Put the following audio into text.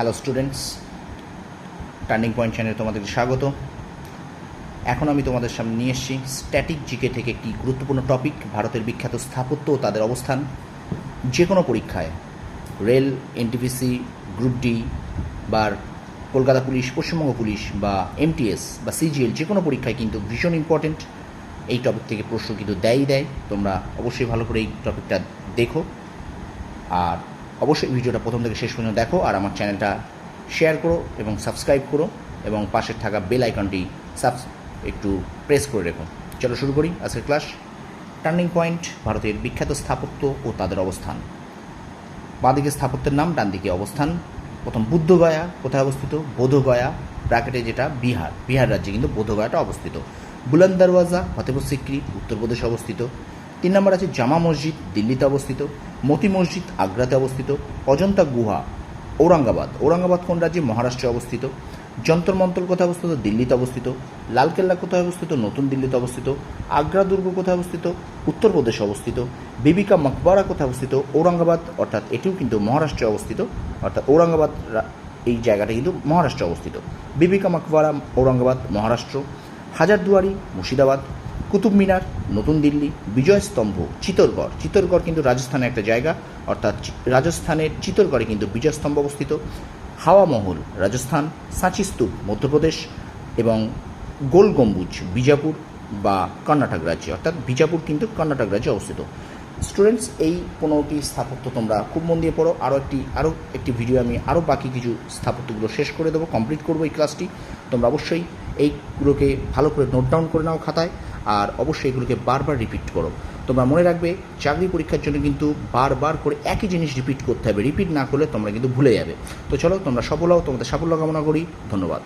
Hello students, turning point চ্যানেলে তোমাদেরকে স্বাগত। এখন আমি তোমাদের সামনে নিয়ে এসেছি স্ট্যাটিক জিকে থেকে একটি গুরুত্বপূর্ণ টপিক, ভারতের বিখ্যাত স্থাপত্য ও তাদের অবস্থান। যে কোনো পরীক্ষায় রেল, এনটিপিসি, গ্রুপ ডি বা কলকাতা পুলিশ, পশ্চিমবঙ্গ পুলিশ বা এমটিএস বা সিজিএল, যে কোনো পরীক্ষায় কিন্তু ভীষণ ইম্পর্টেন্ট। এই টপিক থেকে প্রশ্ন কিন্তু দেয়। তোমরা অবশ্যই ভালো করে এই টপিকটা দেখো, আর অবশ্যই ভিডিওটা প্রথম থেকে শেষ পর্যন্ত দেখো, আর আমার চ্যানেলটা শেয়ার করো এবং সাবস্ক্রাইব করো এবং পাশে থাকা বেল আইকনটি একটু প্রেস করে রেখো। চলো শুরু করি আজকের ক্লাস। টার্নিং পয়েন্ট, ভারতের বিখ্যাত স্থাপত্য ও তাদের অবস্থান। বাঁদিকে স্থাপত্যের নাম, ডান দিকে অবস্থান। প্রথম বুদ্ধগয়া কোথায় অবস্থিত? বোধগয়া, ব্র্যাকেটে যেটা বিহার রাজ্যে কিন্তু বোধগয়াটা অবস্থিত। বুলন্দ দরওয়াজা ফতেপুর সিক্রি উত্তরপ্রদেশে অবস্থিত। 3 নম্বর আছে জামা মসজিদ, দিল্লিতে অবস্থিত। মতি মসজিদ আগ্রাতে অবস্থিত। অজন্তা গুহা ঔরঙ্গাবাদ কোন রাজ্যে? মহারাষ্ট্রে অবস্থিত। যন্তর মন্তর কোথায় অবস্থিত? দিল্লিতে অবস্থিত। লালকেল্লা কোথায় অবস্থিত? নতুন দিল্লিতে অবস্থিত। আগ্রা দুর্গ কোথায় অবস্থিত? উত্তরপ্রদেশে অবস্থিত। বিবিকা মকবরা কোথায় অবস্থিত? ঔরঙ্গাবাদ, অর্থাৎ এটিও কিন্তু মহারাষ্ট্রে অবস্থিত, অর্থাৎ ঔরঙ্গাবাদ এই জায়গাটা কিন্তু মহারাষ্ট্রে অবস্থিত। বিবিকা মকবরা ঔরঙ্গাবাদ, মহারাষ্ট্র। হাজারদুয়ারি মুর্শিদাবাদ। কুতুব মিনার নতুন দিল্লি। বিজয় স্তম্ভ চিত্তরগড় কিন্তু রাজস্থানের একটা জায়গা, অর্থাৎ রাজস্থানের চিত্তরগড়ে কিন্তু বিজয় স্তম্ভ অবস্থিত। হাওয়া মহল রাজস্থান। সাঁচি স্তূপ মধ্যপ্রদেশ এবং গোল গম্বুজ বিজাপুর বা কর্ণাটক রাজ্যে, অর্থাৎ বিজাপুর কিন্তু কর্ণাটক রাজ্যে অবস্থিত। স্টুডেন্টস, এই 15টি স্থাপত্য তোমরা খুব মন দিয়ে পড়ো। আরও একটি ভিডিও আমি আরও বাকি কিছু স্থাপত্যগুলো শেষ করে দেবো, কমপ্লিট করবো এই ক্লাসটি। তোমরা অবশ্যই এইগুলোকে ভালো করে নোট ডাউন করে নাও খাতায়, আর অবশ্যই এগুলোকে বারবার রিপিট করো। তোমরা মনে রাখবে, চাকরি পরীক্ষার জন্য কিন্তু বারবার করে একই জিনিস রিপিট করতে হবে। রিপিট না করলে তোমরা কিন্তু ভুলে যাবে। তো চলো, তোমরা সফল হও, তোমাদের সাফল্য কামনা করি। ধন্যবাদ।